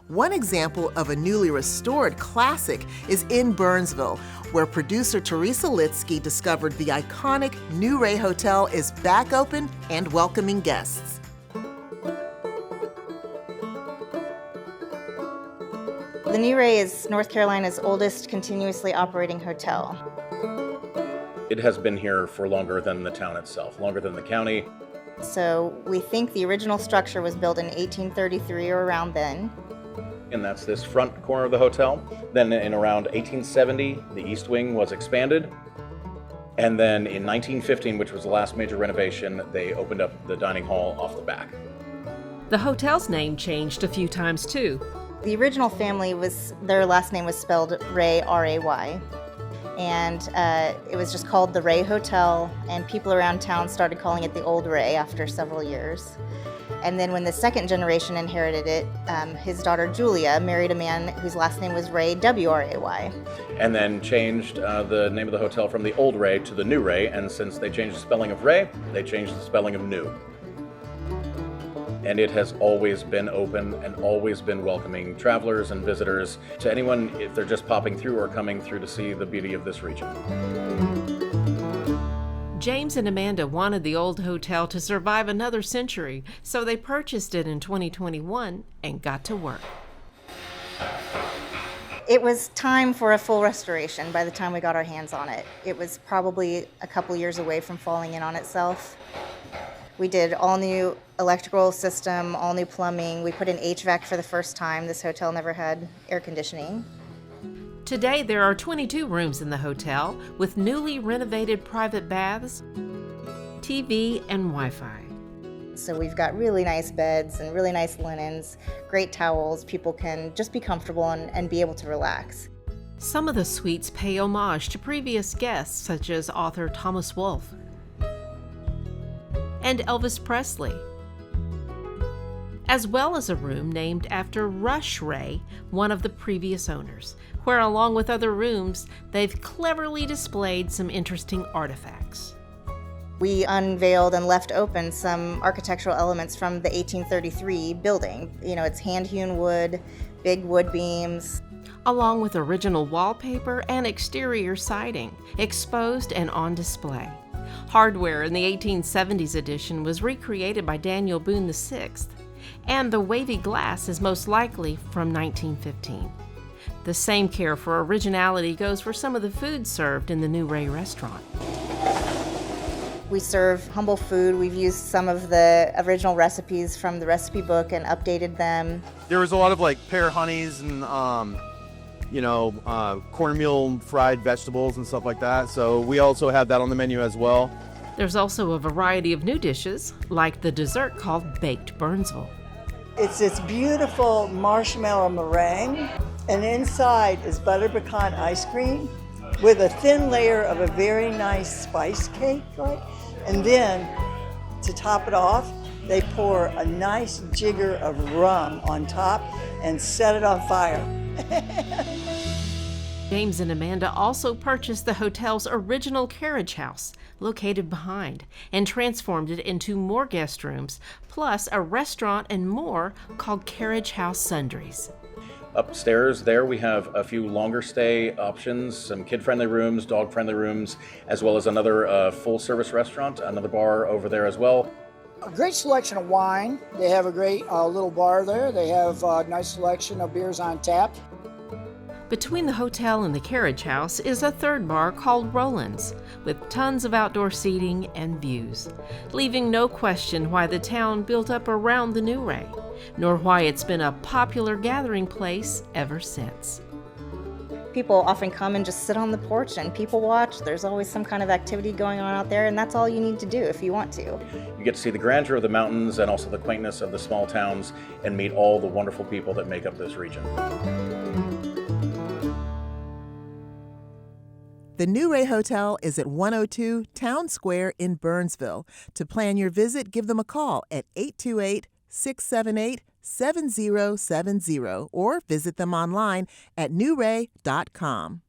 One example of a newly restored classic is in Burnsville, where producer Teresa Litsky discovered the iconic New Ray Hotel is back open and welcoming guests. The New Ray is North Carolina's oldest continuously operating hotel. It has been here for longer than the town itself, longer than the county. So we think the original structure was built in 1833 or around then. And that's this front corner of the hotel. Then in around 1870, the east wing was expanded. And then in 1915, which was the last major renovation, they opened up the dining hall off the back. The hotel's name changed a few times too. The original family their last name was spelled Ray, R-A-Y. And it was just called the Ray Hotel, and people around town started calling it the Old Ray after several years. And then when the second generation inherited it, his daughter Julia married a man whose last name was Ray, W-R-A-Y. And then changed the name of the hotel from the Old Ray to the New Ray, and since they changed the spelling of Ray, they changed the spelling of New. And it has always been open and always been welcoming travelers and visitors, to anyone if they're just popping through or coming through to see the beauty of this region. James and Amanda wanted the old hotel to survive another century, so they purchased it in 2021 and got to work. It was time for a full restoration by the time we got our hands on it. It was probably a couple years away from falling in on itself. We did all new electrical system, all new plumbing. We put in HVAC for the first time. This hotel never had air conditioning. Today, there are 22 rooms in the hotel with newly renovated private baths, TV, and Wi-Fi. So we've got really nice beds and really nice linens, great towels. People can just be comfortable and be able to relax. Some of the suites pay homage to previous guests, such as author Thomas Wolfe and Elvis Presley, as well as a room named after Rush Ray, one of the previous owners, where along with other rooms, they've cleverly displayed some interesting artifacts. We unveiled and left open some architectural elements from the 1833 building. You know, it's hand-hewn wood, big wood beams, along with original wallpaper and exterior siding, exposed and on display. Hardware in the 1870s edition was recreated by Daniel Boone VI, and the wavy glass is most likely from 1915. The same care for originality goes for some of the food served in the New Ray restaurant. We serve humble food. We've used some of the original recipes from the recipe book and updated them. There was a lot of like pear honeys and cornmeal fried vegetables and stuff like that. So we also have that on the menu as well. There's also a variety of new dishes, like the dessert called Baked Burnsville. It's this beautiful marshmallow meringue, and inside is butter pecan ice cream with a thin layer of a very nice spice cake, right? And then, to top it off, they pour a nice jigger of rum on top and set it on fire. James and Amanda also purchased the hotel's original carriage house, located behind, and transformed it into more guest rooms, plus a restaurant and more called Carriage House Sundries. Upstairs there we have a few longer stay options, some kid-friendly rooms, dog-friendly rooms, as well as another full-service restaurant, another bar over there as well. A great selection of wine. They have a great little bar there. They have a nice selection of beers on tap. Between the hotel and the carriage house is a third bar called Roland's, with tons of outdoor seating and views, leaving no question why the town built up around the New Ray, nor why it's been a popular gathering place ever since. People often come and just sit on the porch and people watch. There's always some kind of activity going on out there, and that's all you need to do if you want to. You get to see the grandeur of the mountains and also the quaintness of the small towns and meet all the wonderful people that make up this region. The New Ray Hotel is at 102 Town Square in Burnsville. To plan your visit, give them a call at 828-678-7070 or visit them online at newray.com.